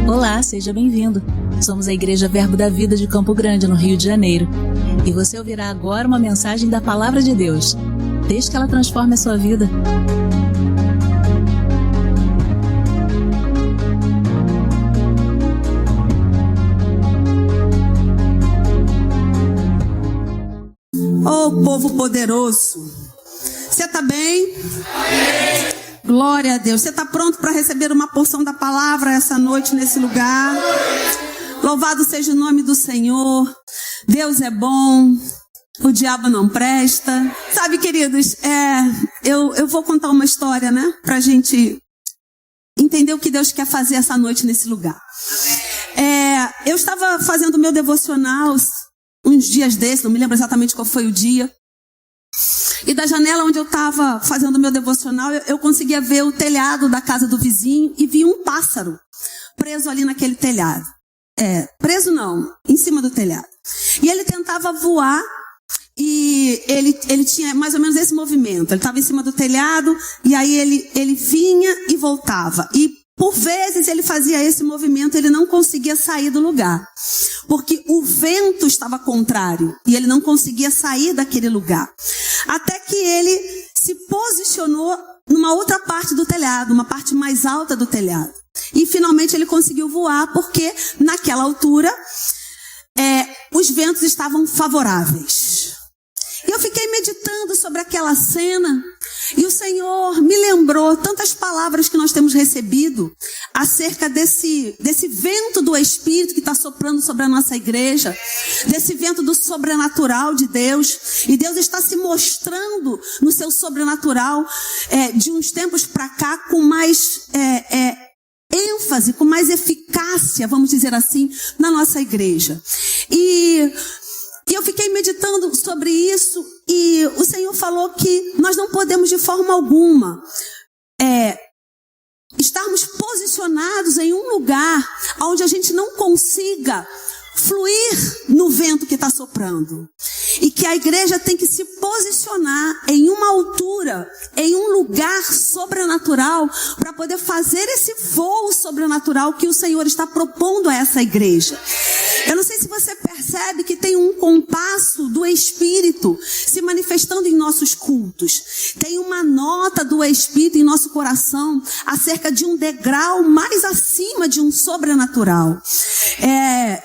Olá, seja bem-vindo. Somos a Igreja Verbo da Vida de Campo Grande, no Rio de Janeiro. E você ouvirá agora uma mensagem da Palavra de Deus. Desde que ela transforme a sua vida. Oh, povo poderoso, você está bem? Amém. Glória a Deus. Você está pronto para receber uma porção da palavra essa noite nesse lugar? Louvado seja o nome do Senhor. Deus é bom, o diabo não presta. Sabe, queridos, eu vou contar uma história, né? Para a gente entender o que Deus quer fazer essa noite nesse lugar. Eu estava fazendo o meu devocional uns dias desses, não me lembro exatamente qual foi o dia. E da janela onde eu estava fazendo o meu devocional, eu conseguia ver o telhado da casa do vizinho e vi um pássaro preso ali naquele telhado. Preso não, em cima do telhado. E ele tentava voar e ele tinha mais ou menos esse movimento. Ele estava em cima do telhado e aí ele vinha e voltava. E por vezes ele fazia esse movimento, ele não conseguia sair do lugar. Porque o vento estava contrário e ele não conseguia sair daquele lugar. Até que ele se posicionou numa outra parte do telhado, uma parte mais alta do telhado. E finalmente ele conseguiu voar porque naquela altura os ventos estavam favoráveis. E eu fiquei meditando sobre aquela cena e o Senhor me lembrou tantas palavras que nós temos recebido acerca desse vento do Espírito que está soprando sobre a nossa igreja, desse vento do sobrenatural de Deus. E Deus está se mostrando no seu sobrenatural de uns tempos para cá com mais ênfase, com mais eficácia, vamos dizer assim, na nossa igreja. E eu fiquei meditando sobre isso e o Senhor falou que nós não podemos de forma alguma estarmos posicionados em um lugar onde a gente não consiga fluir no vento que está soprando. E que a igreja tem que se posicionar em uma altura, em um lugar sobrenatural, para poder fazer esse voo sobrenatural que o Senhor está propondo a essa igreja. Eu não sei se você percebe que tem um compasso do Espírito se manifestando em nossos cultos. Tem uma nota do Espírito em nosso coração acerca de um degrau mais acima de um sobrenatural.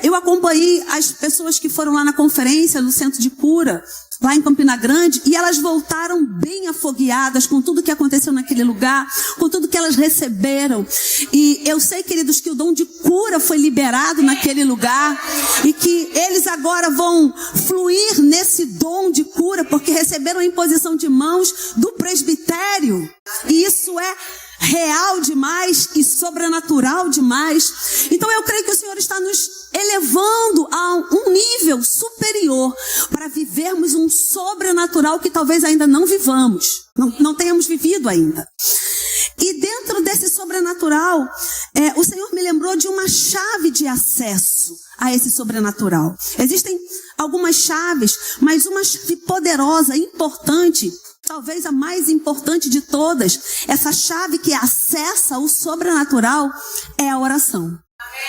Eu acompanhei as pessoas que foram lá na conferência no Centro de Cura, lá em Campina Grande, e elas voltaram bem afogueadas com tudo que aconteceu naquele lugar, com tudo que elas receberam. E eu sei, queridos, que o dom de cura foi liberado naquele lugar e que eles agora vão fluir nesse dom de cura porque receberam a imposição de mãos do presbitério. E isso é real demais e sobrenatural demais. Então eu creio que o Senhor está nos elevando a um nível superior para vivermos um sobrenatural que talvez ainda não vivamos, não tenhamos vivido ainda. E dentro desse sobrenatural, o Senhor me lembrou de uma chave de acesso a esse sobrenatural. Existem algumas chaves, mas uma chave poderosa, importante, talvez a mais importante de todas, essa chave que acessa o sobrenatural é a oração.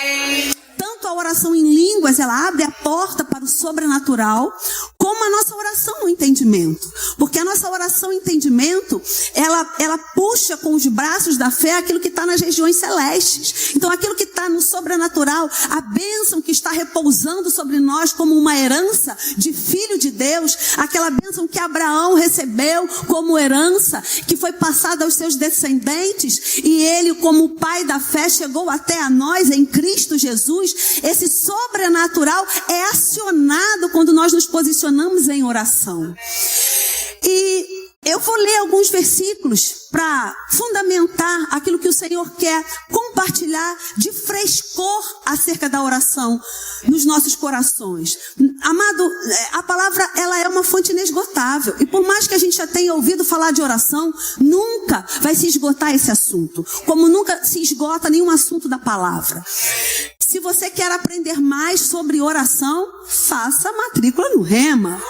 Amém. Tanto a oração em línguas, ela abre a porta para o sobrenatural, como a nossa oração no entendimento. Porque a nossa oração em entendimento, ela puxa com os braços da fé aquilo que está nas regiões celestes. Então aquilo que está no sobrenatural, a bênção que está repousando sobre nós como uma herança de filho de Deus, aquela bênção que Abraão recebeu como herança, que foi passada aos seus descendentes, e ele como pai da fé chegou até a nós em Cristo Jesus. Esse sobrenatural é acionado quando nós nos posicionamos em oração. E eu vou ler alguns versículos para fundamentar aquilo que o Senhor quer compartilhar de frescor acerca da oração nos nossos corações. Amado, a palavra ela é uma fonte inesgotável. E por mais que a gente já tenha ouvido falar de oração, nunca vai se esgotar esse assunto. Como nunca se esgota nenhum assunto da palavra. Se você quer aprender mais sobre oração, faça a matrícula no Rema.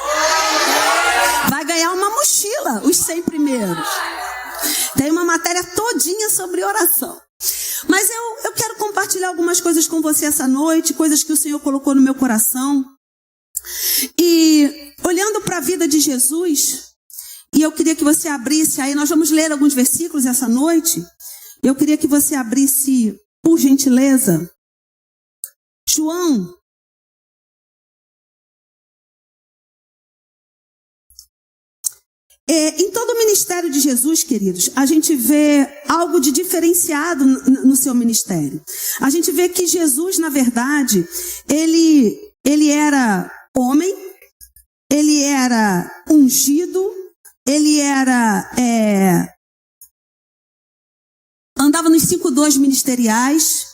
Vai ganhar uma mochila, os 100 primeiros. Tem uma matéria todinha sobre oração. Mas eu quero compartilhar algumas coisas com você essa noite, coisas que o Senhor colocou no meu coração. E olhando para a vida de Jesus, e eu queria que você abrisse, aí nós vamos ler alguns versículos essa noite. Eu queria que você abrisse, por gentileza, João. Em todo o ministério de Jesus, queridos, a gente vê algo de diferenciado no seu ministério. A gente vê que Jesus, na verdade, ele era homem, ele era ungido, ele era andava nos 5 dons ministeriais.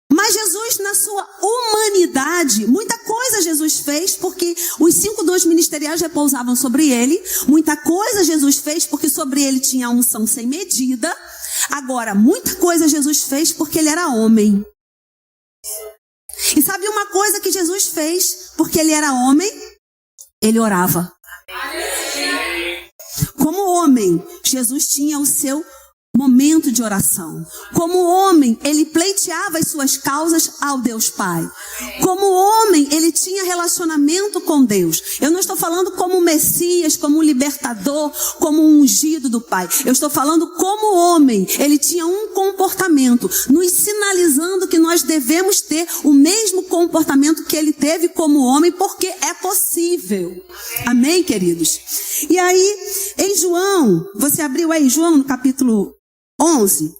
Mas Jesus, na sua humanidade, muita coisa Jesus fez, porque os 5 dons ministeriais repousavam sobre ele. Muita coisa Jesus fez, porque sobre ele tinha a unção sem medida. Agora, muita coisa Jesus fez, porque ele era homem. E sabe uma coisa que Jesus fez, porque ele era homem? Ele orava. Como homem, Jesus tinha o seu momento de oração. Como homem, ele pleiteava as suas causas ao Deus Pai. Como homem, ele tinha relacionamento com Deus. Eu não estou falando como Messias, como um libertador, como um ungido do Pai. Eu estou falando como homem. Ele tinha um comportamento, nos sinalizando que nós devemos ter o mesmo comportamento que ele teve como homem, porque é possível. Amém, queridos? E aí, em João, você abriu aí João no capítulo 11,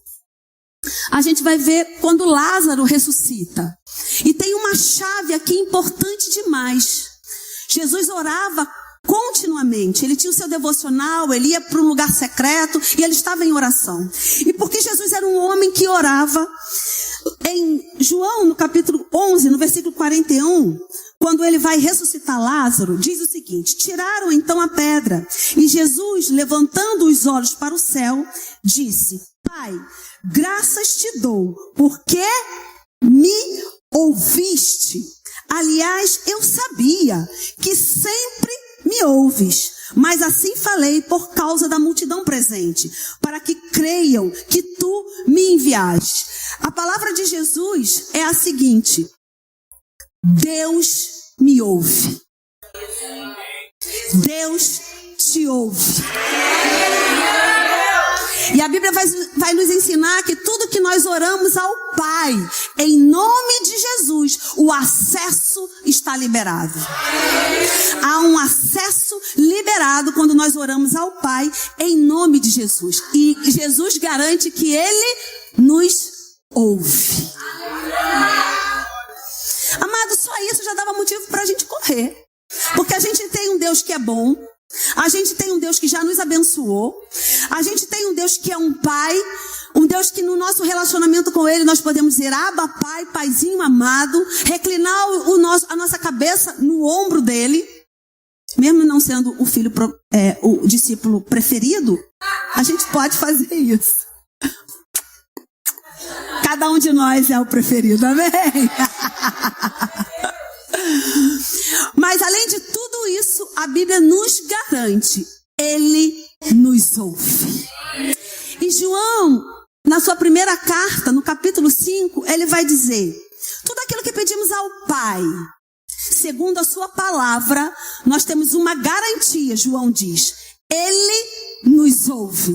a gente vai ver quando Lázaro ressuscita. E tem uma chave aqui importante demais. Jesus orava continuamente. Ele tinha o seu devocional, ele ia para um lugar secreto e ele estava em oração. E porque Jesus era um homem que orava, em João, no capítulo 11, no versículo 41, quando ele vai ressuscitar Lázaro, diz o seguinte: tiraram então a pedra, e Jesus, levantando os olhos para o céu, disse: Pai, graças te dou, porque me ouviste. Aliás, eu sabia que sempre me ouves, mas assim falei por causa da multidão presente, para que creiam que tu me enviaste. A palavra de Jesus é a seguinte: Deus me ouve. Deus te ouve. E a Bíblia vai nos ensinar que tudo que nós oramos ao Pai, em nome de Jesus, o acesso está liberado. Há um acesso liberado quando nós oramos ao Pai, em nome de Jesus. E Jesus garante que Ele nos ouve. Amado, só isso já dava motivo para a gente correr. Porque a gente tem um Deus que é bom. A gente tem um Deus que já nos abençoou. A gente tem um Deus que é um Pai. Um Deus que no nosso relacionamento com Ele nós podemos dizer: Abba, Pai, Paizinho amado. Reclinar a nossa cabeça no ombro dEle. Mesmo não sendo o discípulo preferido, a gente pode fazer isso. Cada um de nós é o preferido, amém? Mas além de tudo isso, a Bíblia nos garante: Ele nos ouve. E João, na sua primeira carta, no capítulo 5, ele vai dizer: tudo aquilo que pedimos ao Pai, segundo a sua palavra, nós temos uma garantia. João diz: Ele nos ouve.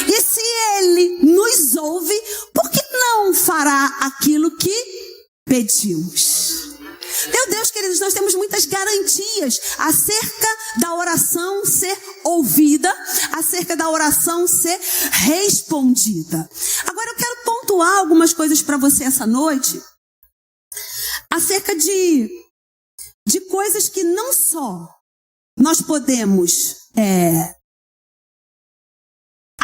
E se Ele nos ouve, por que não fará aquilo que pedimos? Meu Deus, queridos, nós temos muitas garantias acerca da oração ser ouvida, acerca da oração ser respondida. Agora eu quero pontuar algumas coisas para você essa noite, acerca de coisas que não só nós podemos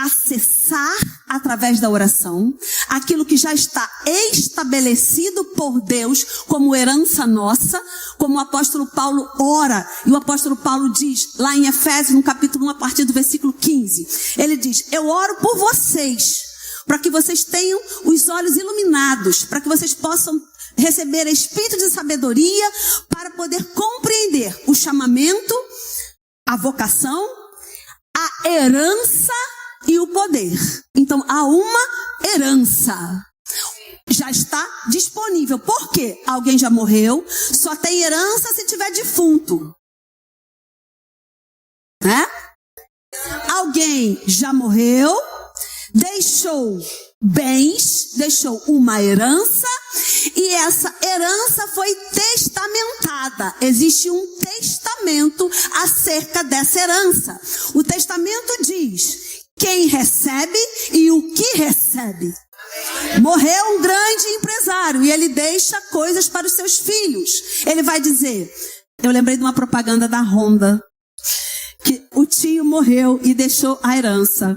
acessar através da oração, aquilo que já está estabelecido por Deus como herança nossa, como o apóstolo Paulo ora, e o apóstolo Paulo diz lá em Efésios, no capítulo 1, a partir do versículo 15, ele diz: eu oro por vocês, para que vocês tenham os olhos iluminados, para que vocês possam receber espírito de sabedoria para poder compreender o chamamento, a vocação, a herança e o poder. Então, há uma herança. Já está disponível. Por quê? Alguém já morreu, só tem herança se tiver defunto. Né? Alguém já morreu, deixou bens, deixou uma herança, e essa herança foi testamentada. Existe um testamento acerca dessa herança. O testamento diz quem recebe e o que recebe. Morreu um grande empresário e ele deixa coisas para os seus filhos. Ele vai dizer, eu lembrei de uma propaganda da Honda, que o tio morreu e deixou a herança.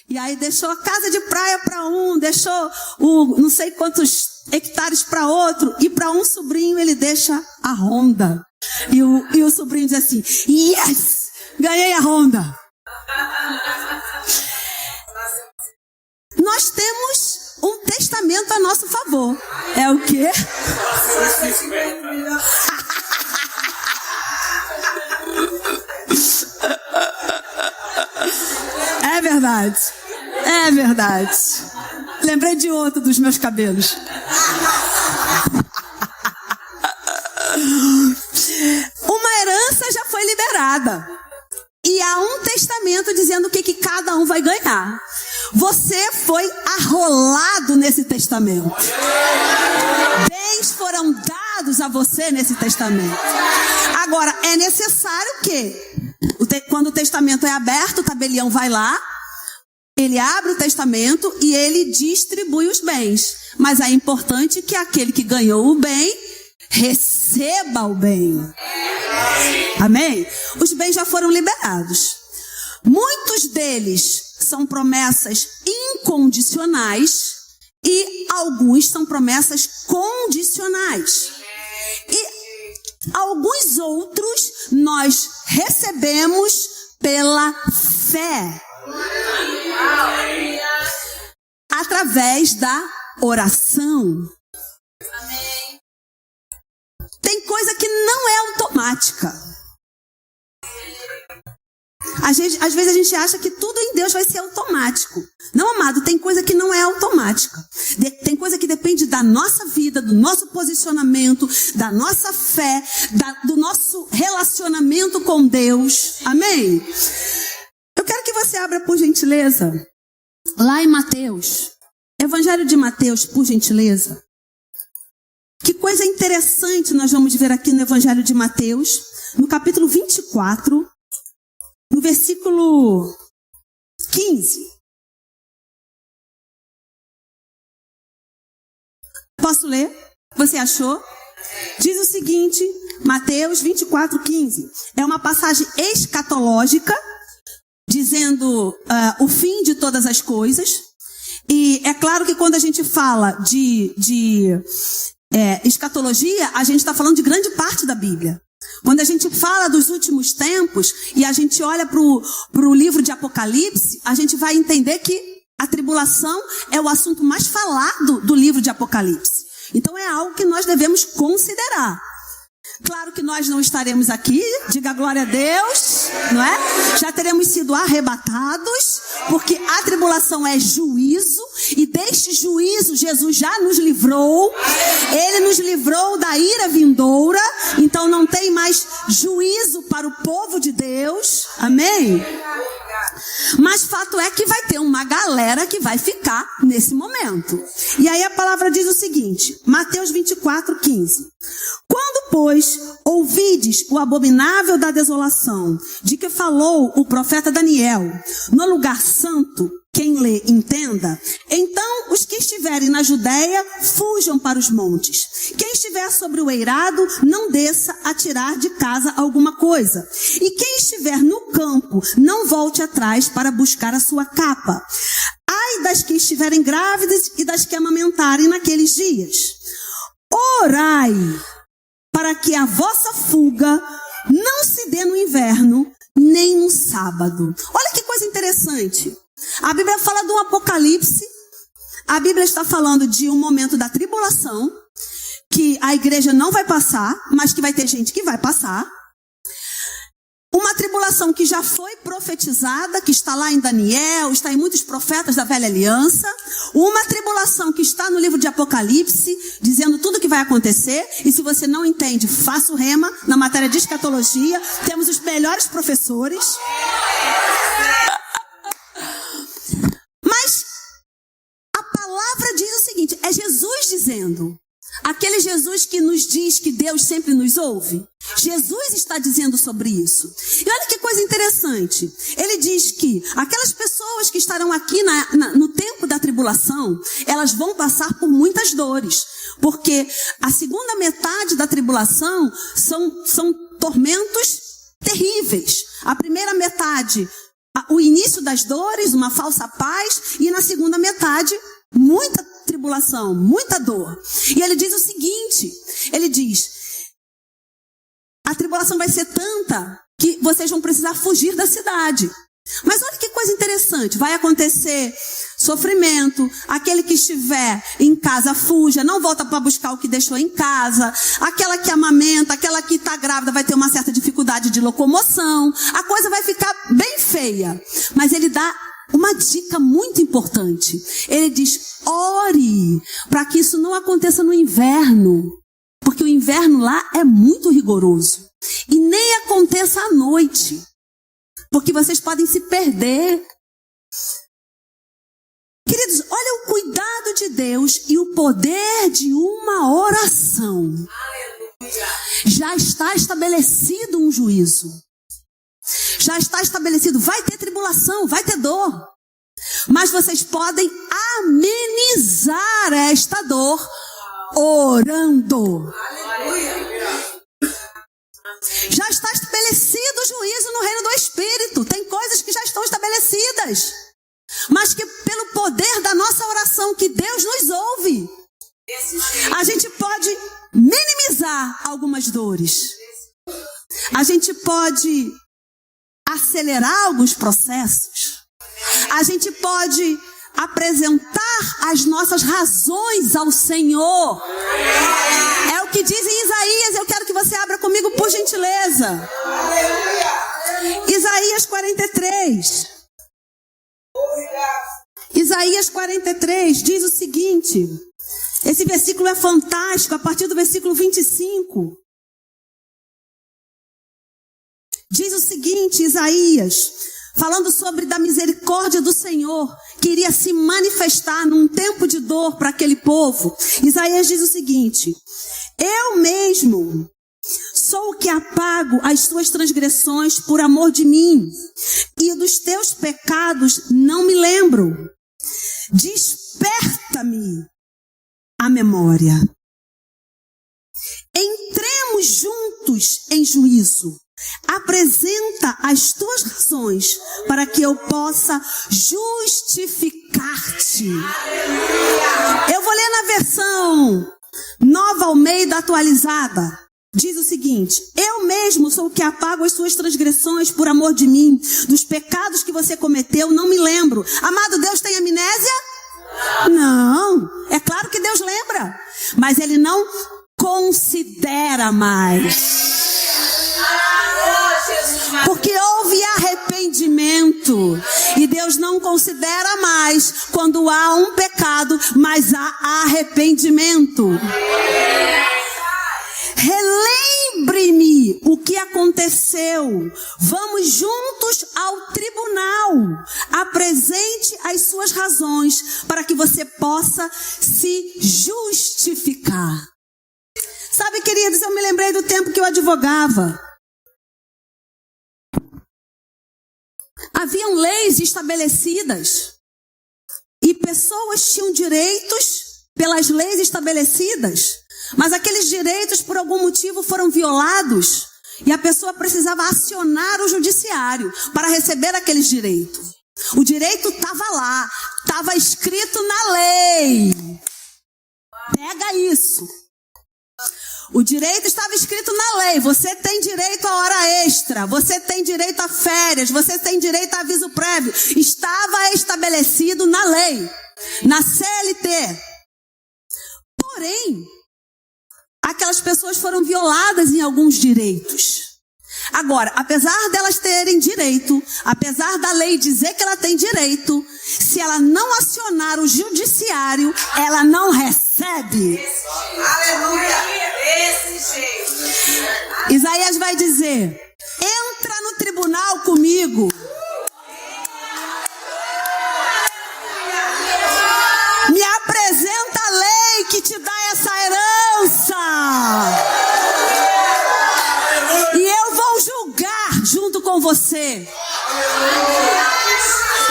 E aí deixou a casa de praia para um, deixou não sei quantos hectares para outro, e para um sobrinho ele deixa a Honda. E o sobrinho diz assim, yes, ganhei a Honda. Nós temos um testamento a nosso favor. É o quê? É verdade. É verdade. Lembrei de outro dos meus cabelos. Uma herança já foi liberada. E há um testamento dizendo o que cada um vai ganhar. Você foi arrolado nesse testamento. Bens foram dados a você nesse testamento. Agora, é necessário que, quando o testamento é aberto, o tabelião vai lá, ele abre o testamento e ele distribui os bens. Mas é importante que aquele que ganhou o bem receba o bem. Amém? Os bens já foram liberados. Muitos deles são promessas incondicionais e alguns são promessas condicionais. E alguns outros nós recebemos pela fé. Através da oração. Tem coisa que não é automática. Às vezes a gente acha que tudo em Deus vai ser automático. Não, amado, tem coisa que não é automática. Tem coisa que depende da nossa vida, do nosso posicionamento, da nossa fé, do nosso relacionamento com Deus. Amém? Eu quero que você abra, por gentileza, lá em Mateus. Evangelho de Mateus, por gentileza. Que coisa interessante nós vamos ver aqui no Evangelho de Mateus, no capítulo 24, no versículo 15. Posso ler? Você achou? Diz o seguinte, Mateus 24, 15. É uma passagem escatológica, dizendo o fim de todas as coisas. E é claro que quando a gente fala de escatologia, a gente está falando de grande parte da Bíblia. Quando a gente fala dos últimos tempos e a gente olha para o livro de Apocalipse, a gente vai entender que a tribulação é o assunto mais falado do livro de Apocalipse. Então é algo que nós devemos considerar. Claro que nós não estaremos aqui, diga glória a Deus, não é? Já teremos sido arrebatados, porque a tribulação é juízo, e deste juízo Jesus já nos livrou. Ele nos livrou da ira vindoura, então não tem mais juízo para o povo de Deus, amém? Mas fato é que vai ter uma galera que vai ficar nesse momento. E aí a palavra diz o seguinte, Mateus 24, 15. Quando, pois, ouvides o abominável da desolação, de que falou o profeta Daniel, no lugar santo, quem lê, entenda, então os que estiverem na Judéia, fujam para os montes. Quem estiver sobre o eirado, não desça a tirar de casa alguma coisa. E quem estiver no campo, não volte atrás para buscar a sua capa. Ai das que estiverem grávidas e das que amamentarem naqueles dias. Orai para que a vossa fuga não se dê no inverno, nem no sábado. Olha que coisa interessante. A Bíblia fala do Apocalipse. A Bíblia está falando de um momento da tribulação, que a igreja não vai passar, mas que vai ter gente que vai passar. Uma tribulação que já foi profetizada, que está lá em Daniel, está em muitos profetas da velha aliança. Uma tribulação que está no livro de Apocalipse, dizendo tudo o que vai acontecer. E se você não entende, faça o rema na matéria de escatologia. Temos os melhores professores. Mas a palavra diz o seguinte, é Jesus dizendo. Aquele Jesus que nos diz que Deus sempre nos ouve. Jesus está dizendo sobre isso. E olha que coisa interessante. Ele diz que aquelas pessoas que estarão aqui no tempo da tribulação, elas vão passar por muitas dores. Porque a segunda metade da tribulação são tormentos terríveis. A primeira metade, o início das dores, uma falsa paz. E na segunda metade, muita tribulação, muita dor. E ele diz o seguinte, ele diz, a tribulação vai ser tanta que vocês vão precisar fugir da cidade. Mas olha que coisa interessante, vai acontecer sofrimento, aquele que estiver em casa fuja, não volta para buscar o que deixou em casa, aquela que amamenta, aquela que está grávida vai ter uma certa dificuldade de locomoção, a coisa vai ficar bem feia. Mas ele dá uma dica muito importante. Ele diz, ore para que isso não aconteça no inverno. Porque o inverno lá é muito rigoroso. E nem aconteça à noite. Porque vocês podem se perder. Queridos, olha o cuidado de Deus e o poder de uma oração. Já está estabelecido um juízo. Já está estabelecido, vai ter tribulação, vai ter dor. Mas vocês podem amenizar esta dor orando. Já está estabelecido o juízo no reino do Espírito. Tem coisas que já estão estabelecidas. Mas que pelo poder da nossa oração, que Deus nos ouve, a gente pode minimizar algumas dores. A gente pode acelerar alguns processos. A gente pode apresentar as nossas razões ao Senhor. É o que diz em Isaías. Eu quero que você abra comigo, por gentileza. Isaías 43. Isaías 43 diz o seguinte. Esse versículo é fantástico, a partir do versículo 25. Diz o seguinte, Isaías, falando sobre da misericórdia do Senhor, que iria se manifestar num tempo de dor para aquele povo. Isaías diz o seguinte, eu mesmo sou o que apago as suas transgressões por amor de mim, e dos teus pecados não me lembro. Desperta-me a memória. Entremos juntos em juízo. Apresenta as tuas razões para que eu possa justificar-te. Eu vou ler na versão Nova Almeida atualizada. Diz o seguinte, eu mesmo sou o que apago as suas transgressões por amor de mim. Dos pecados que você cometeu, não me lembro. Amado, Deus tem amnésia? Não. É claro que Deus lembra. Mas Ele não considera mais. Porque houve arrependimento. E Deus não considera mais quando há um pecado, mas há arrependimento. Relembre-me o que aconteceu. Vamos juntos ao tribunal. Apresente as suas razões para que você possa se justificar. Sabe, queridos, eu me lembrei do tempo que eu advogava. Haviam leis estabelecidas e pessoas tinham direitos pelas leis estabelecidas, mas aqueles direitos por algum motivo foram violados e a pessoa precisava acionar o judiciário para receber aqueles direitos. O direito estava lá, estava escrito na lei. Pega isso. O direito estava escrito na lei. Você tem direito a hora extra. Você tem direito a férias. Você tem direito a aviso prévio. Estava estabelecido na lei. Na CLT. Porém, aquelas pessoas foram violadas em alguns direitos. Agora, apesar delas terem direito, apesar da lei dizer que ela tem direito, se ela não acionar o judiciário, ela não recebe. Aleluia! Esse jeito. Isaías vai dizer: entra no tribunal comigo. Me apresenta a lei que te dá essa herança. E eu vou julgar junto com você.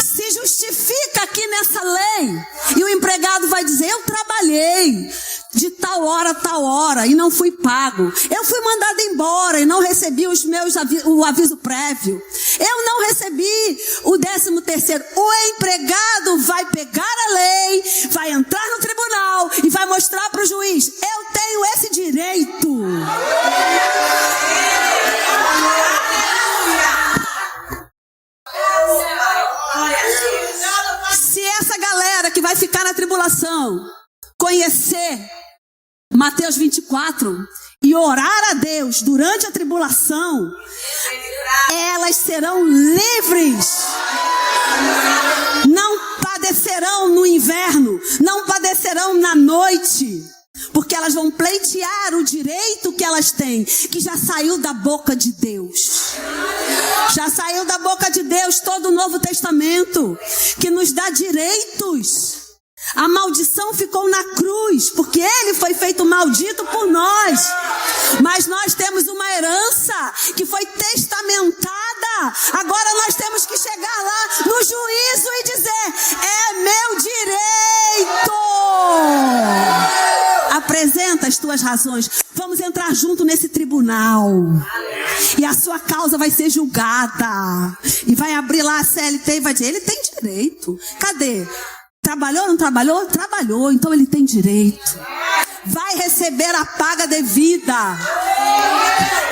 Se justifica aqui nessa lei. E o empregado vai dizer: eu trabalhei de tal hora a tal hora e não fui pago. Eu fui mandado embora e não recebi o aviso prévio. Eu não recebi o 13º. O empregado vai pegar a lei, vai entrar no tribunal e vai mostrar para o juiz: eu tenho esse direito. Se essa galera que vai ficar na tribulação conhecer Mateus 24 e orar a Deus durante a tribulação, elas serão livres. Não padecerão no inverno, não padecerão na noite, porque elas vão pleitear o direito que elas têm, que já saiu da boca de Deus. Já saiu da boca de Deus todo o Novo Testamento, que nos dá direitos. A maldição ficou na cruz, porque ele foi feito maldito por nós. Mas nós temos uma herança que foi testamentada. Agora nós temos que chegar lá no juízo e dizer: é meu direito. Apresenta as tuas razões. Vamos entrar junto nesse tribunal. E a sua causa vai ser julgada. E vai abrir lá a CLT e vai dizer: ele tem direito. Cadê? Trabalhou, não trabalhou? Trabalhou, então ele tem direito. Vai receber a paga devida.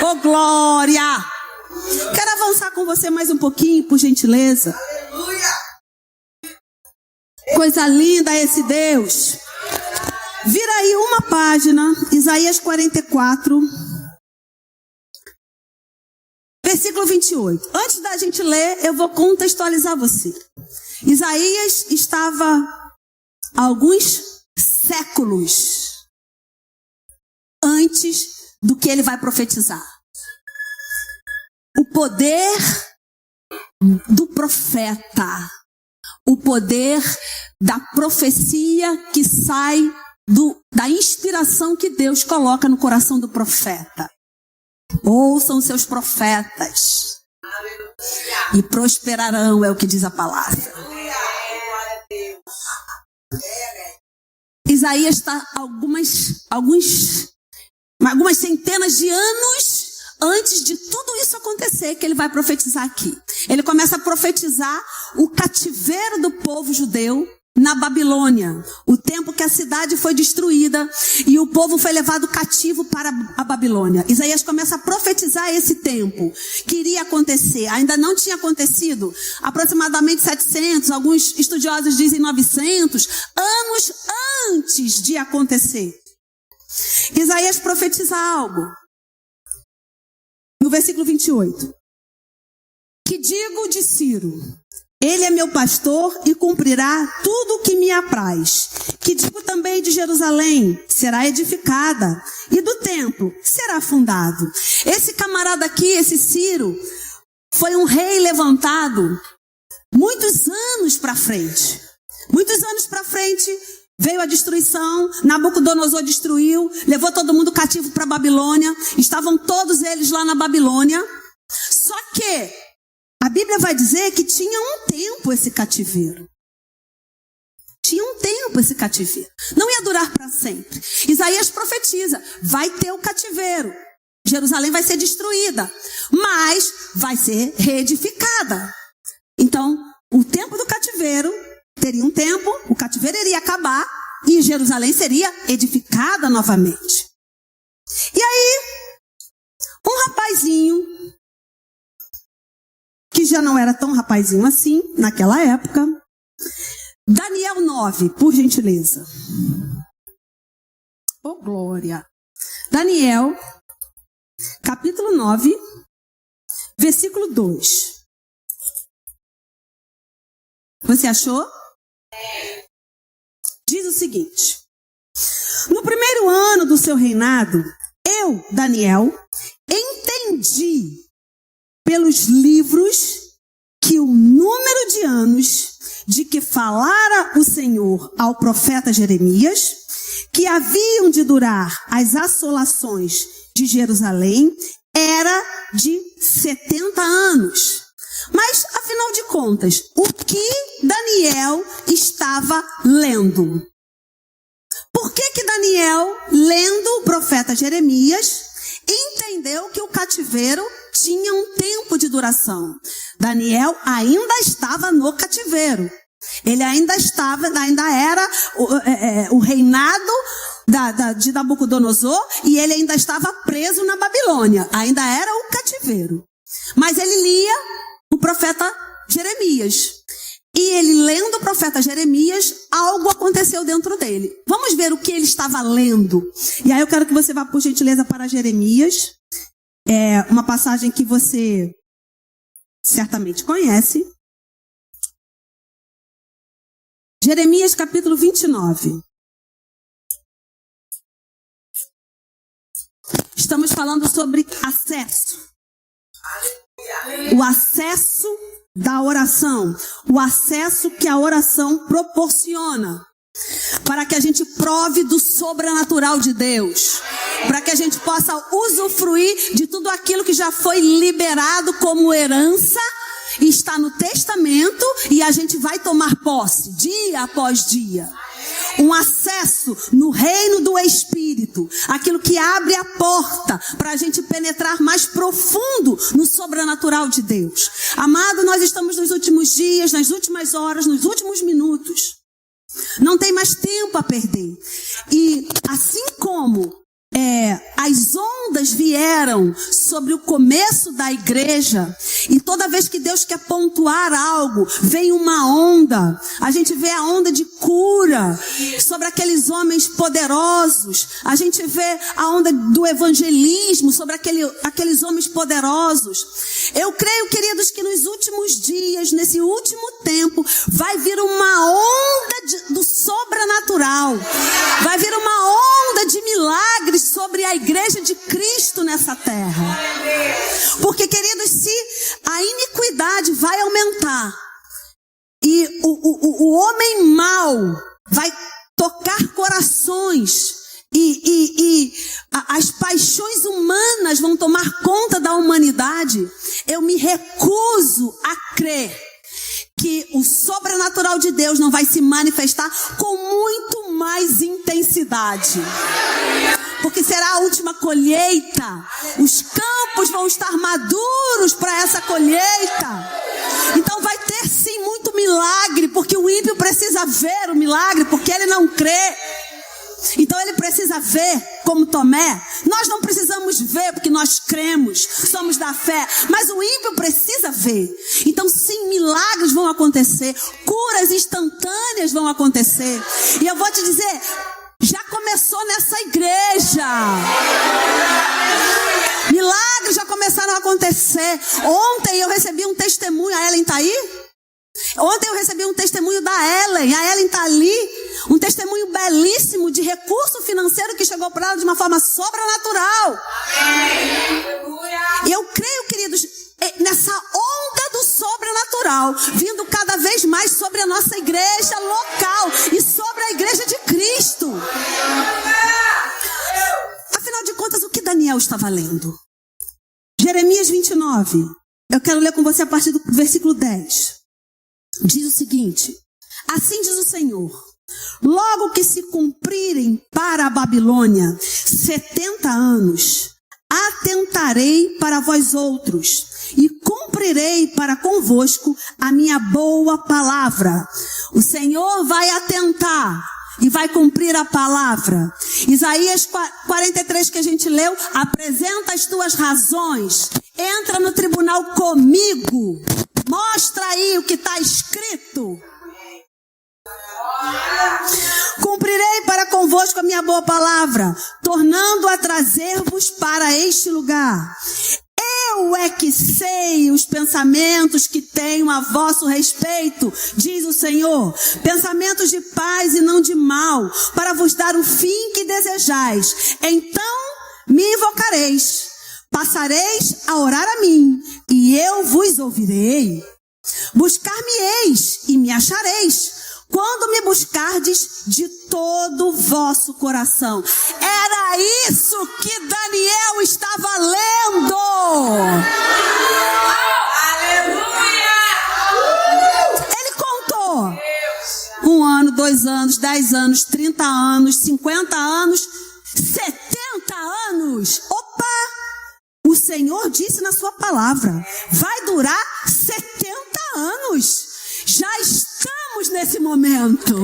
Oh, glória! Quero avançar com você mais um pouquinho, por gentileza. Coisa linda esse Deus. Vira aí uma página, Isaías 44, versículo 28. Antes da gente ler, eu vou contextualizar você. Isaías estava há alguns séculos antes do que ele vai profetizar. O poder do profeta, o poder da profecia que sai da inspiração que Deus coloca no coração do profeta. Ouçam seus profetas e prosperarão, é o que diz a palavra. Isaías está algumas centenas de anos antes de tudo isso acontecer, que ele vai profetizar aqui. Ele começa a profetizar o cativeiro do povo judeu na Babilônia, o tempo que a cidade foi destruída e o povo foi levado cativo para a Babilônia. Isaías começa a profetizar esse tempo que iria acontecer. Ainda não tinha acontecido, aproximadamente 700, alguns estudiosos dizem 900 anos antes de acontecer. Isaías profetiza algo no versículo 28. Que digo de Ciro: ele é meu pastor e cumprirá tudo o que me apraz. Que digo também de Jerusalém: será edificada, e do templo será fundado. Esse camarada aqui, esse Ciro, foi um rei levantado muitos anos para frente. Muitos anos para frente veio a destruição, Nabucodonosor destruiu, levou todo mundo cativo para a Babilônia. Estavam todos eles lá na Babilônia. Só que a Bíblia vai dizer que tinha um tempo esse cativeiro. Tinha um tempo esse cativeiro. Não ia durar para sempre. Isaías profetiza: vai ter o cativeiro. Jerusalém vai ser destruída, mas vai ser reedificada. Então, o tempo do cativeiro teria um tempo, o cativeiro iria acabar e Jerusalém seria edificada novamente. E aí, um rapazinho, que já não era tão rapazinho assim, naquela época. Daniel 9, por gentileza. Oh, glória. Daniel, capítulo 9, versículo 2. Você achou? Diz o seguinte: no primeiro ano do seu reinado, eu, Daniel, entendi pelos livros que o número de anos de que falara o Senhor ao profeta Jeremias, que haviam de durar as assolações de Jerusalém, era de 70 anos. Mas, afinal de contas, o que Daniel estava lendo? Por que Daniel, lendo o profeta Jeremias, entendeu que o cativeiro tinha um tempo de duração? Daniel ainda estava no cativeiro. Ele ainda era o reinado de Nabucodonosor, e ele ainda estava preso na Babilônia. Ainda era o cativeiro. Mas ele lia o profeta Jeremias. E ele, lendo o profeta Jeremias, algo aconteceu dentro dele. Vamos ver o que ele estava lendo. E aí eu quero que você vá, por gentileza, para Jeremias. É uma passagem que você certamente conhece. Jeremias capítulo 29. Estamos falando sobre acesso. O acesso da oração. O acesso que a oração proporciona. Para que a gente prove do sobrenatural de Deus. Para que a gente possa usufruir de tudo aquilo que já foi liberado como herança. E está no testamento, e a gente vai tomar posse, dia após dia. Um acesso no reino do Espírito. Aquilo que abre a porta para a gente penetrar mais profundo no sobrenatural de Deus. Amado, nós estamos nos últimos dias, nas últimas horas, nos últimos minutos. Não tem mais tempo a perder. E assim como as ondas vieram sobre o começo da igreja, e toda vez que Deus quer pontuar algo, vem uma onda. A gente vê a onda de cura sobre aqueles homens poderosos. A gente vê a onda do evangelismo sobre aqueles homens poderosos. Eu creio, queridos, que nos últimos dias, nesse último tempo, vai vir uma onda do sobrenatural. Vai vir uma onda de milagres sobre a igreja de Cristo nessa terra. Porque, queridos, se a iniquidade vai aumentar e o homem mau vai tocar corações e as paixões humanas vão tomar conta da humanidade, eu me recuso a crer que o sobrenatural de Deus não vai se manifestar com muito mais intensidade. Porque será a última colheita. Os campos vão estar maduros para essa colheita. Então vai ter sim muito milagre, porque o ímpio precisa ver o milagre, porque ele não crê. Então ele precisa ver, como Tomé. Nós não precisamos ver, porque nós cremos, somos da fé. Mas o ímpio precisa ver. Então sim, milagres vão acontecer. Curas instantâneas vão acontecer. E eu vou te dizer, já começou nessa igreja. Milagres já começaram a acontecer. Ontem eu recebi um testemunho. A Ellen está aí? Ontem eu recebi um testemunho da Ellen. A Ellen está ali. Um testemunho belíssimo de recurso financeiro que chegou para ela de uma forma sobrenatural. E eu creio, queridos, nessa onda do sobrenatural vindo cada vez mais sobre a nossa igreja local e sobre a igreja de Cristo. Afinal de contas, o que Daniel estava lendo? Jeremias 29. Eu quero ler com você a partir do versículo 10. Diz o seguinte: assim diz o Senhor: logo que se cumprirem para a Babilônia 70 anos, atentarei para vós outros e cumprirei para convosco a minha boa palavra. O Senhor vai atentar e vai cumprir a palavra. Isaías 43 que a gente leu, apresenta as tuas razões, entra no tribunal comigo, mostra aí o que está escrito. Cumprirei para convosco convosco a minha boa palavra, tornando a trazer-vos para este lugar. Eu é que sei os pensamentos que tenho a vosso respeito, diz o Senhor, pensamentos de paz e não de mal, para vos dar o fim que desejais. Então me invocareis, passareis a orar a mim, e eu vos ouvirei. Buscar-me-eis e me achareis, quando me buscardes de todo o vosso coração. Era isso que Daniel estava lendo. Aleluia! Ele contou 1 ano, 2 anos, 10 anos, 30 anos, 50 anos, 70 anos. Opa! O Senhor disse na sua palavra, vai durar 70 anos. Já estamos nesse momento.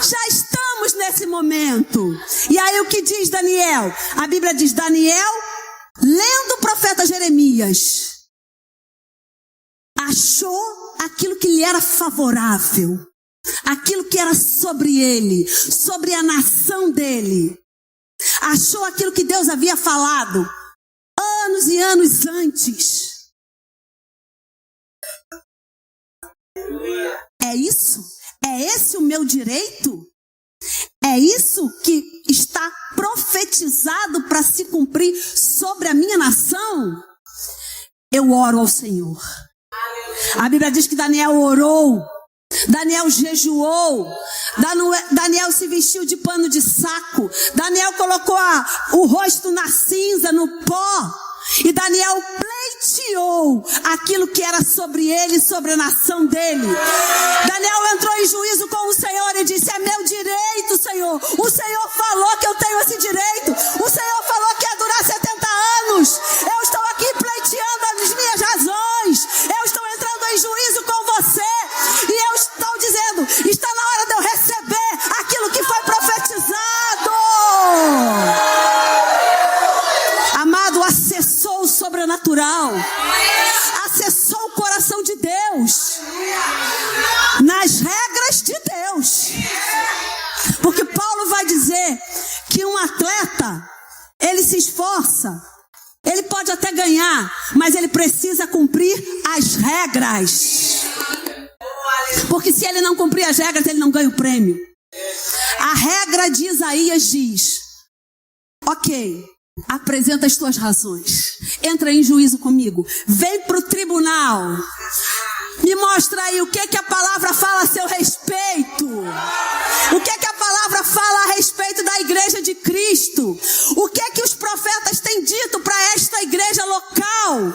Já estamos nesse momento. E aí o que diz Daniel? A Bíblia diz, Daniel, lendo o profeta Jeremias, achou aquilo que lhe era favorável, aquilo que era sobre ele, sobre a nação dele. Achou aquilo que Deus havia falado anos e anos antes. É isso? É esse o meu direito? É isso que está profetizado para se cumprir sobre a minha nação? Eu oro ao Senhor. A Bíblia diz que Daniel orou, Daniel jejuou, Daniel se vestiu de pano de saco, Daniel colocou o rosto na cinza, no pó, e Daniel pleiteou aquilo que era sobre ele, sobre a nação dele. Daniel entrou em juízo com o Senhor e disse, é meu direito, Senhor. O Senhor falou que eu tenho esse direito. O Senhor falou que ia durar 70 anos. Eu estou aqui pleiteando as minhas razões. Eu estou entrando em juízo com você. E eu estou dizendo, está na hora de eu receber aquilo que foi profetizado. Amado, acessou o sobrenatural. Acessou o coração de Deus. Nas regras de Deus. Porque Paulo vai dizer que um atleta, ele se esforça, ele pode até ganhar, mas ele precisa cumprir as regras. Porque se ele não cumprir as regras, ele não ganha o prêmio. A regra de Isaías diz, ok, apresenta as tuas razões, entra em juízo comigo, vem para o tribunal, me mostra aí o que a palavra fala a seu respeito, o que a palavra fala a respeito da igreja de Cristo, o que os profetas têm dito para esta igreja local.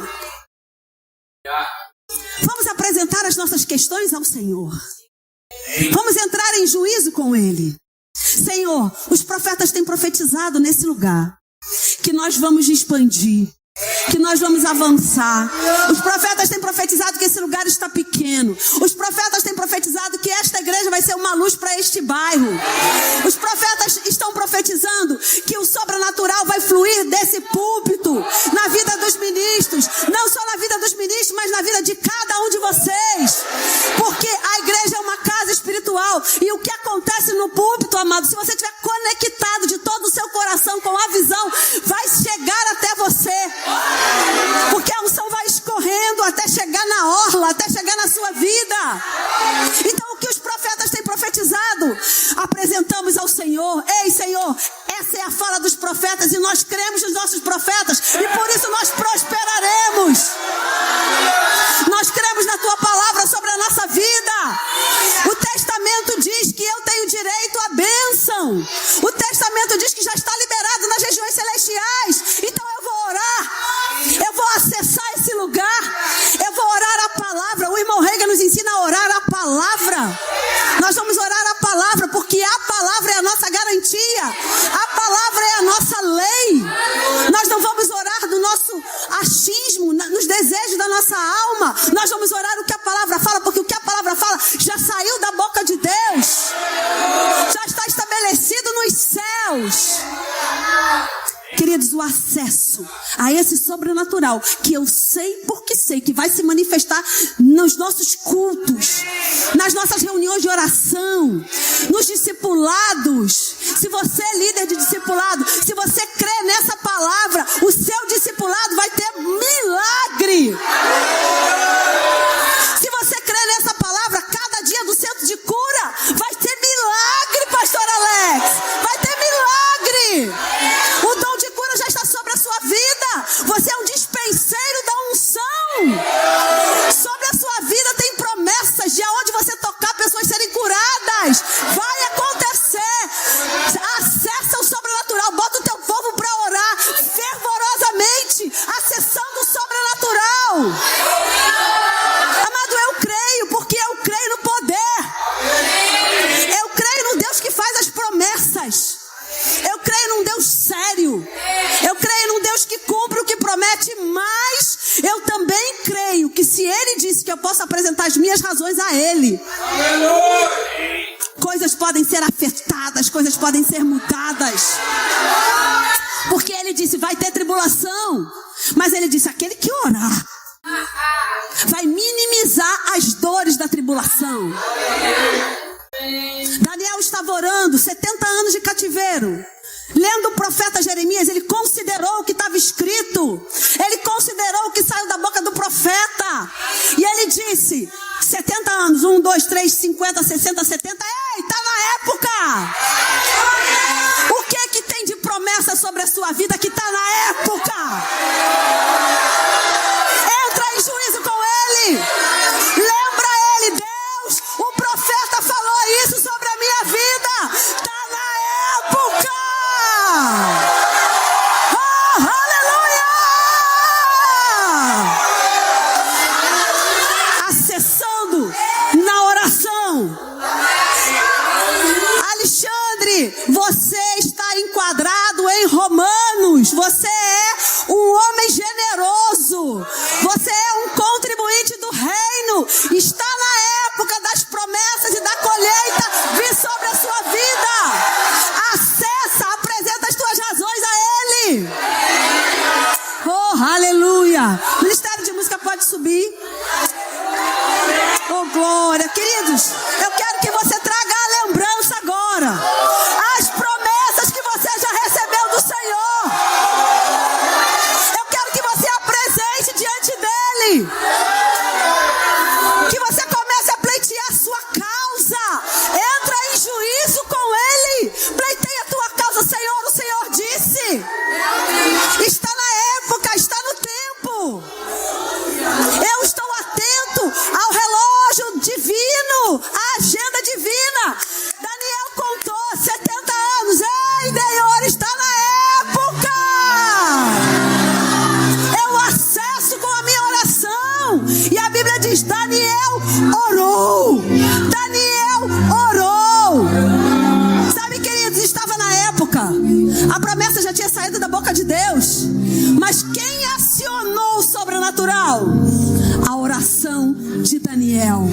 Vamos apresentar as nossas questões ao Senhor, vamos entrar em juízo com Ele. Senhor, os profetas têm profetizado nesse lugar que nós vamos expandir, que nós vamos avançar. Os profetas têm profetizado que esse lugar está pequeno. Os profetas têm profetizado que esta igreja vai ser uma luz para este bairro. Os profetas estão profetizando que o sobrenatural vai fluir desse púlpito na vida dos ministros, não só na vida dos ministros, mas na vida de cada um de vocês. Porque a igreja é uma casa espiritual, e o que acontece no púlpito, amado, se você estiver conectado de todo o seu coração com a visão, vai chegar até você. Porque a unção vai escorrendo até chegar na orla, até chegar na sua vida. Então o que os profetas têm profetizado, apresentamos ao Senhor. Ei, Senhor, essa é a fala dos profetas, e nós cremos nos nossos profetas, e por isso nós prosperaremos. Nós cremos na tua palavra sobre a nossa vida. O testamento diz que eu tenho direito à bênção. O testamento diz que já está liberado nas regiões celestiais. Então eu vou orar, eu vou acessar esse lugar, eu vou orar a palavra. O irmão Reagan nos ensina a orar a palavra. Nós vamos orar a palavra, porque a palavra é a nossa garantia, a palavra é a nossa lei. Nós não vamos orar do nosso achismo, nos desejos da nossa alma. Nós vamos orar o que a palavra fala, porque o que a palavra fala já saiu da boca de Deus, já está estabelecido nos céus. Queridos, o acesso a esse sobrenatural sobrenatural, que eu sei porque sei, que vai se manifestar nos nossos cultos, nas nossas reuniões de oração, nos discipulados. Se você é líder de discipulado, se você crê nessa palavra, o seu discipulado vai ter milagre. Se você crê nessa palavra, cada dia do centro de cura vai ter milagre, pastor Alex. Vai ter milagre. O dom de cura já está sobre a sua vida. Você é um dispenseiro da unção. Sobre a sua vida tem promessas de aonde você tocar, pessoas serem curadas. Vai acontecer. Acessa o sobrenatural. Bota o teu povo para orar fervorosamente, acessando o sobrenatural. Amado, eu creio, porque eu creio no poder. Eu creio no Deus que faz as promessas. Eu creio num Deus sério. Eu creio num Deus que cumpre o que promete, mas eu também creio que se Ele disse que eu posso apresentar as minhas razões a Ele, coisas podem ser afetadas, coisas podem ser mudadas. Porque Ele disse, vai ter tribulação, mas Ele disse, aquele que orar vai minimizar as dores da tribulação. Daniel estava orando 70 anos de cativeiro. Lendo o profeta Jeremias, ele considerou o que estava escrito. Ele considerou o que saiu da boca do profeta. E ele disse, 70 anos, 1, 2, 3, 50, 60, 70. Ei, está na época. O que tem de promessa sobre a sua vida que está na época? Entra em juízo com ele. Lembra ele, Deus, o profeta falou isso sobre a minha vida. Está na época. Oh, aleluia! Acessando na oração. Alexandre, você está enquadrado em Romanos. Você é um homem generoso. Você é um contribuinte do reino. Está na época das promessas e da colheita vir sobre a sua vida. Acessa, apresenta as tuas razões a Ele. Oh, aleluia. O Ministério de Música pode subir. Oh, glória. Queridos, eu quero que você traga a lembrança agora. As promessas que você já recebeu do Senhor. Eu quero que você apresente diante dEle. Que você comece a pleitear a sua causa. Entra em juízo com Ele. Pleiteia a tua causa, Senhor. O Senhor disse. Está na época, está no tempo. Eu estou atento ao relógio divino, à agenda divina. Daniel contou 70 anos. Ei, Senhor, está na época. Eu acesso com a minha oração. E a Bíblia diz, Daniel orou. Daniel orou. Sabe, queridos, estava na época. A promessa já tinha saído da boca de Deus. Mas quem acionou o sobrenatural? A oração de Daniel.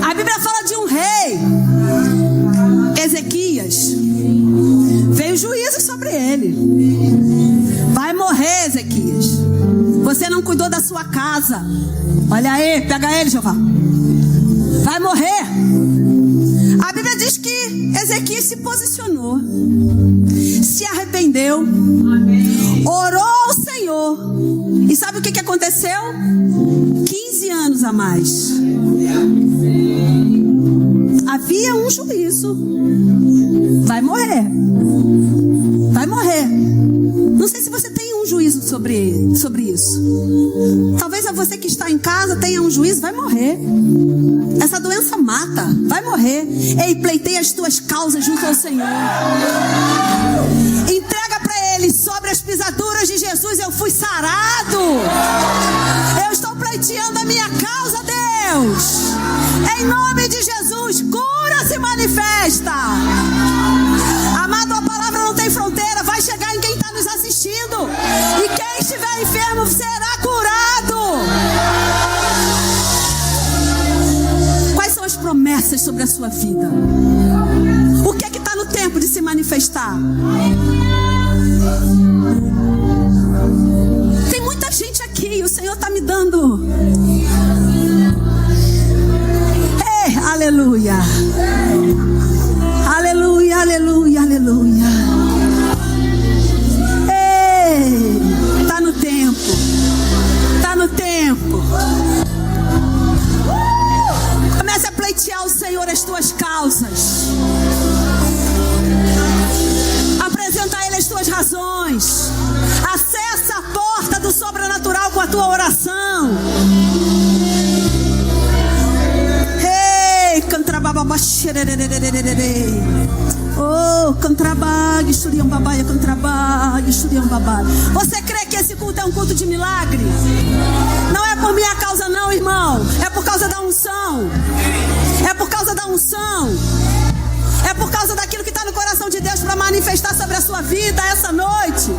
A Bíblia fala de um rei, Ezequias. Veio juízo sobre ele. Vai morrer, Ezequias. Você não cuidou da sua casa. Olha aí, pega ele, Jeová. Vai morrer. A Bíblia diz que Ezequias se posicionou, se arrependeu, orou ao Senhor. E sabe o que aconteceu? 15 anos a mais. Havia um juízo. Vai morrer. Vai morrer. Não sei se você tem um juízo sobre isso. Talvez a você que está em casa tenha um juízo. Vai morrer. Essa doença mata. Vai morrer. Ei, pleiteia as tuas causas junto ao Senhor. Entrega para Ele. Sobre as pisaduras de Jesus eu fui sarado. Eu estou pleiteando a minha causa, Deus. Em nome de Jesus, cura se manifesta. Amado, a palavra não tem fronteira. Vai chegar em quem está nos assistindo. E quem estiver enfermo será curado. Quais são as promessas fez sobre a sua vida? O que é que está no tempo de se manifestar? Tem muita gente aqui, o Senhor está me dando. Ei, aleluia. Aleluia, aleluia, aleluia. Ei, está no tempo. Está no tempo. Comece a pleitear ao Senhor as tuas causas. Apresenta a Ele as tuas razões. Acessa a porta do sobrenatural com a tua oração. Ei, cantrababa xererererererere. Oh, cantrabaga, esturiam babaia, cantrabaga, esturiam babaia. Você crê que esse culto é um culto de milagre? Não é por minha causa não, irmão. É por causa da unção. É por causa da unção. É por causa daquilo que está no coração de Deus para manifestar sobre a sua vida essa noite.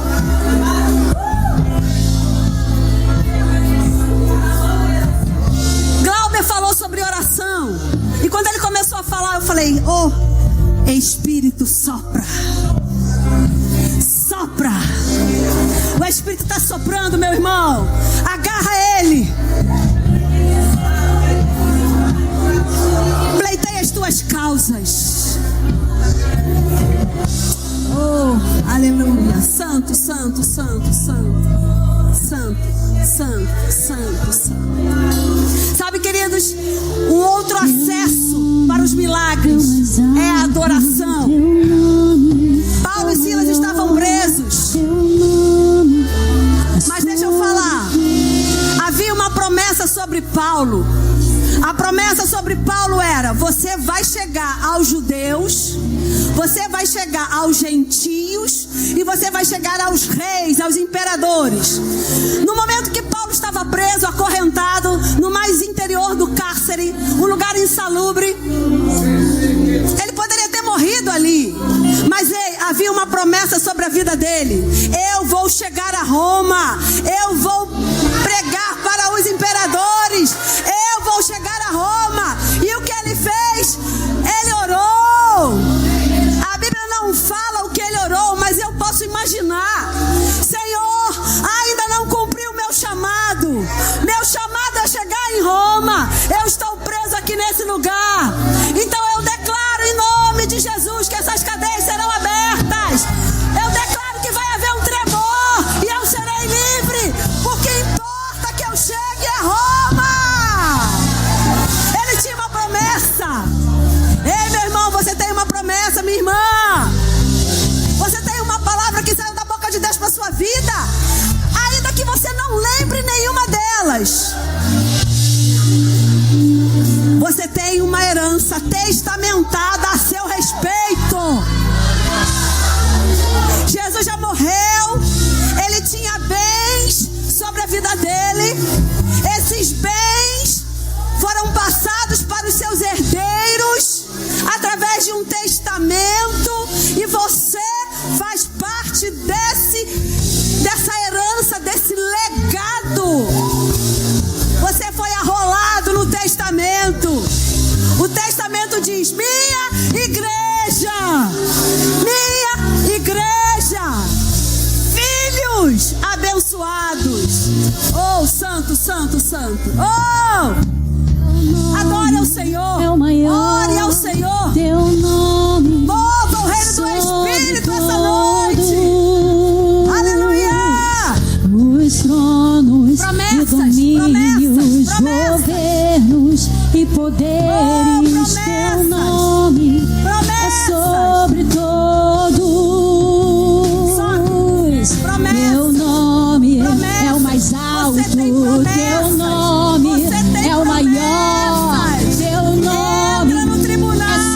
Glauber falou sobre oração. E quando ele começou a falar, eu falei: oh, Espírito, sopra. Sopra. O Espírito está soprando, meu irmão. Agarra ele. Pleiteia as tuas causas. Oh, aleluia. Santo, santo, santo, santo. Santo, santo, santo, santo. Sabe, queridos, um outro acesso para os milagres é a adoração. Paulo e Silas estavam presos. Mas deixa eu falar. Havia uma promessa sobre Paulo. A promessa sobre Paulo era: você vai chegar aos judeus, você vai chegar aos gentios e você vai chegar aos reis, aos imperadores. No momento que Paulo estava preso, acorrentado, no mais interior do cárcere, um lugar insalubre, ele poderia ter morrido ali. Mas havia uma promessa sobre a vida dele: eu vou chegar a Roma, eu vou pregar para os imperadores, eu vou chegar a Roma. E o que ele fez? Ele orou. A Bíblia não fala o que ele orou, mas eu posso imaginar: Senhor, ainda não cumpri o meu chamado. Meu chamado é chegar em Roma. Eu estou preso aqui nesse lugar. Então eu declaro em nome de Jesus que essas cadeias serão abertas. Eu declaro que vai haver um tremor e eu serei livre, porque importa que eu chegue a Roma. Ele tinha uma promessa. Ei, meu irmão, você tem uma promessa, minha irmã. Você tem uma palavra que saiu da boca de Deus para sua vida, ainda que você não lembre nenhuma delas. Você tem uma herança testamentada a seu respeito. Jesus já morreu. Ele tinha bens sobre a vida dele. Esses bens foram passados para os seus herdeiros através de um testamento. E você faz parte dessa herança, desse legado. Você foi arrolado no testamento. O testamento diz: minha igreja, filhos abençoados. Oh, santo, santo, santo. Oh, adore ao Senhor. Ore ao Senhor. Teu nome. Mova o reino do Espírito essa noite. Aleluia. Os tronos Promessas, e domínios, promessas. governos e poderes. Teu nome é sobre todos. Teu nome é o mais alto. Teu nome é o maior. Teu nome entra no tribunal. é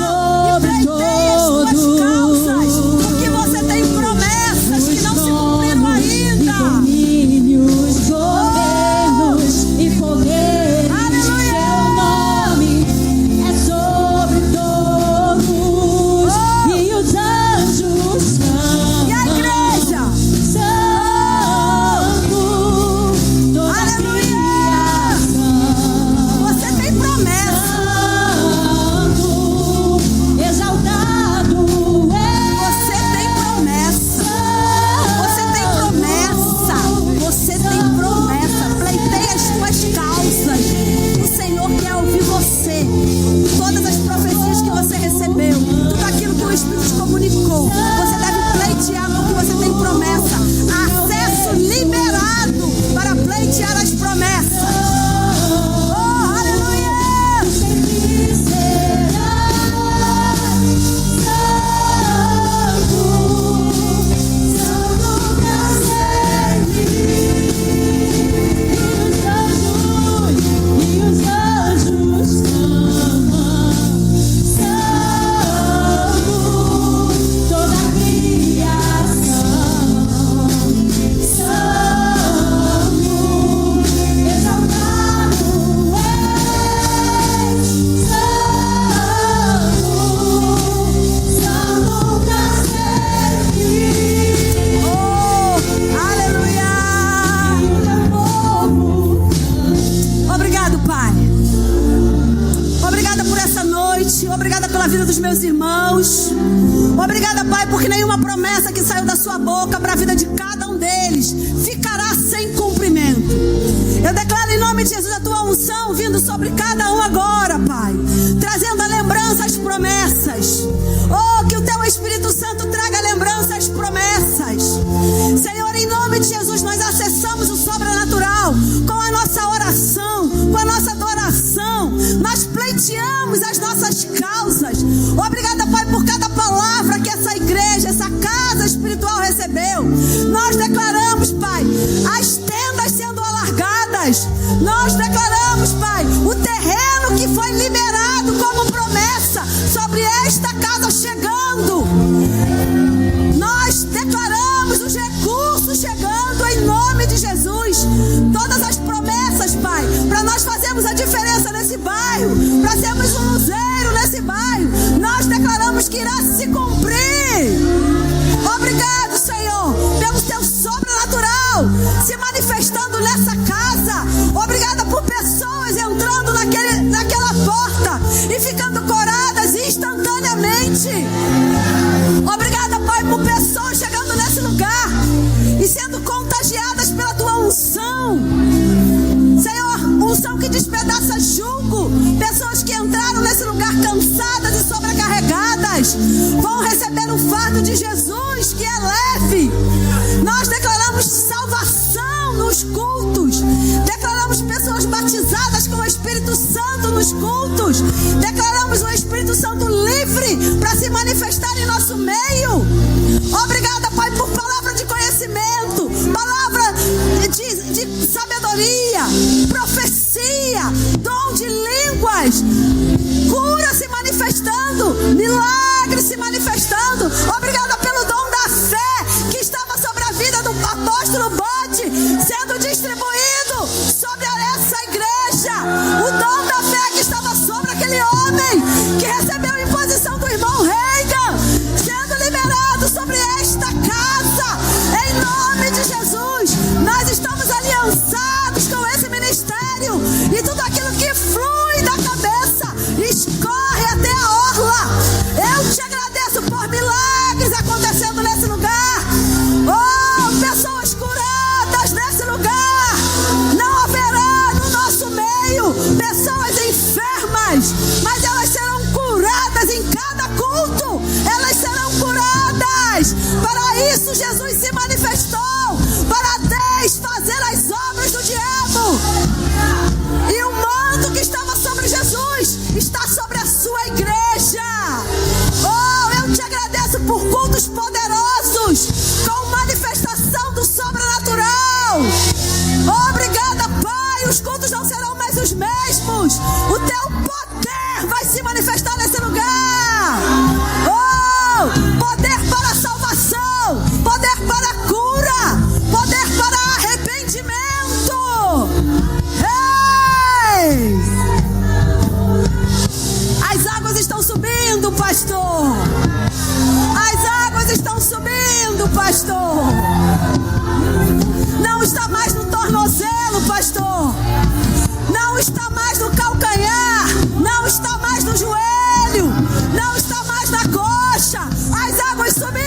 dos meus irmãos. Obrigada, Pai, porque nenhuma promessa que saiu da sua boca para a vida de cada um deles ficará sem cumprimento. Eu declaro em nome de Jesus a tua unção vindo sobre cada um agora, Pai, trazendo a lembrança às promessas. Oh, que o teu Espírito Santo traga lembrança às promessas. Senhor, em nome de Jesus, nós acessamos o sobrenatural com a nossa oração, com a nossa adoração. Nós pleiteamos as nossas causas. Obrigada, Pai, por cada palavra que essa igreja, essa casa espiritual recebeu. Nós declaramos, Pai, as tendas sendo alargadas. Nós declaramos, Pai, o terreno que foi liberado como promessa sobre esta casa chegando. Nós declaramos os recursos chegando em nome de Jesus. Todas as promessas, Pai, para nós fazermos a diferença nesse bairro, para sermos um luzeiro nesse bairro, nós declaramos que irá se cumprir. Obrigado, Senhor, pelo teu sobrenatural se manifestando nessa casa. Obrigada por pessoas entrando naquela porta e ficando curadas instantaneamente. Obrigada, Pai, por pessoas chegando nesse lugar e sendo contagiadas pela tua unção. Senhor, unção que despedaça jugo. Pessoas que entraram nesse lugar cansadas e sobrecarregadas vão receber o fardo de Jesus, que é leve. Nós declaramos salvação nos cultos. Declaramos pessoas batizadas com o Espírito Santo nos cultos. Declaramos o Espírito Santo livre para se manifestar em nosso meio. Obrigada, Pai, por palavra de conhecimento, palavra de sabedoria, profecia, dom de línguas, cura se manifestando, milagre se manifestando. Obrigada pelo dom da fé que estava sobre a vida do apóstolo Bote, sendo distribuído sobre essa igreja. O dom da fé que estava sobre aquele homem que recebeu imposição do irmão Reagan, sendo liberado sobre esta casa, em nome de Jesus. Nós estamos aliançados com esse ministério e tudo aquilo que flui da cabeça escorre até a orla. Eu te agradeço por milagres acontecendo nesse lugar. Oh, pessoas curadas nesse lugar. Não haverá no nosso meio pessoas enfermas, mas elas serão curadas em cada culto. Elas serão curadas. Para isso Jesus se manifestou, para desfazer as obras do diabo. E o manto que estava sobre Jesus está sobre a sua igreja. Oh, eu te agradeço por cultos poderosos, com manifestação do sobrenatural. Obrigada, Pai, os cultos não serão mais os mesmos. O teu poder vai se manifestar nesse lugar. Oh, poder para a salvação, poder para a cura, poder para arrependimento. Ei! As águas estão subindo, pastor. As águas estão subindo, pastor. Não está mais no tornozelo, pastor. Não está mais no calcanhar. Não está mais no joelho. Não está mais na coxa. As águas subiram.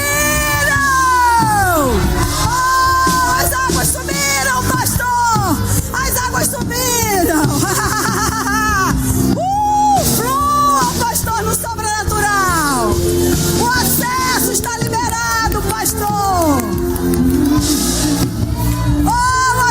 Oh, as águas subiram, pastor. As águas subiram. Flua, pastor, no sobrenatural. O acesso está liberado, pastor. Oh,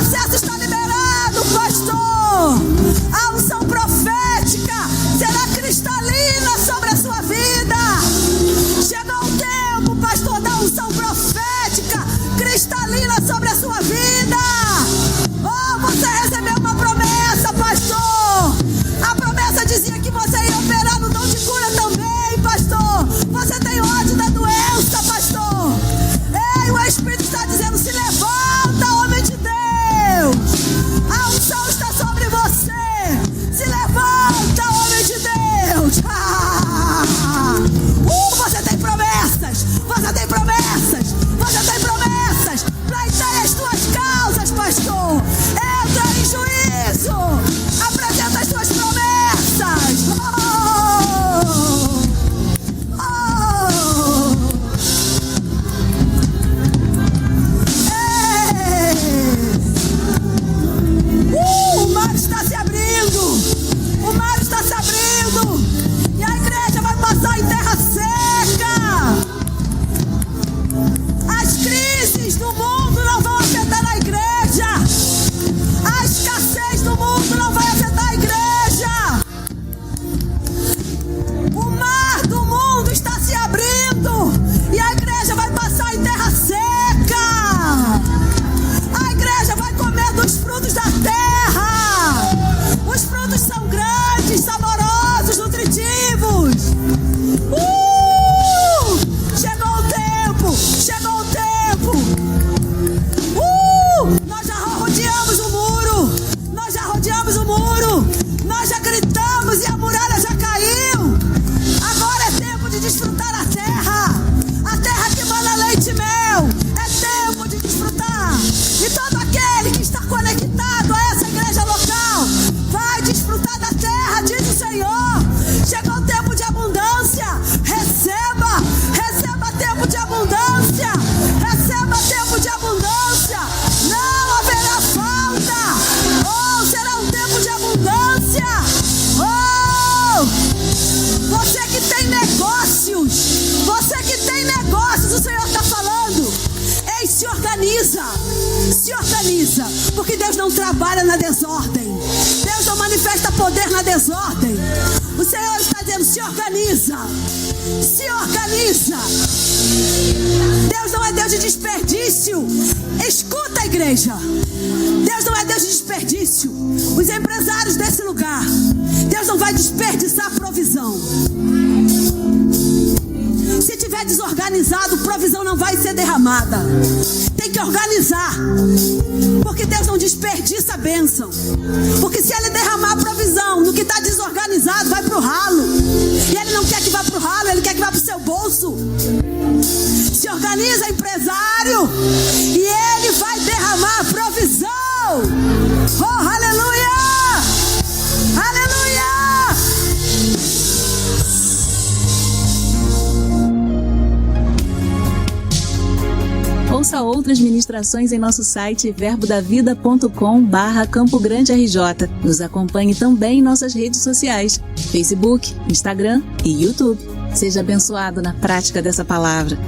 desfrutar a terra que mana leite e mel. É tempo de desfrutar. E todo aquele que está conectado a essa igreja local vai desfrutar da terra, diz o Senhor. Chegou o tempo de abundância. Receba tempo de abundância. Receba tempo de abundância. Não haverá falta. Oh, será um tempo de abundância. Oh, você que tem negócios, o Senhor está falando. Ei, se organiza, porque Deus não trabalha na desordem. Deus não manifesta poder na desordem. O Senhor está dizendo, se organiza. Deus não é Deus de desperdício. Escuta a igreja. Deus não é Deus de desperdício. Os empresários desse lugar, Deus não vai desperdiçar provisão. Se tiver desorganizado, provisão não vai ser derramada. Tem que organizar, porque Deus não desperdiça a bênção. Porque se Ele derramar a provisão no que está desorganizado, vai para o ralo. E Ele não quer que vá para o ralo, Ele quer que vá para o seu bolso. Se organiza, empresário, e Ele vai derramar a provisão. Oh, aleluia! Aleluia! Ouça outras ministrações em nosso site verbodavida.com/Campo Grande RJ. Nos acompanhe também em nossas redes sociais, Facebook, Instagram e YouTube. Seja abençoado na prática dessa palavra.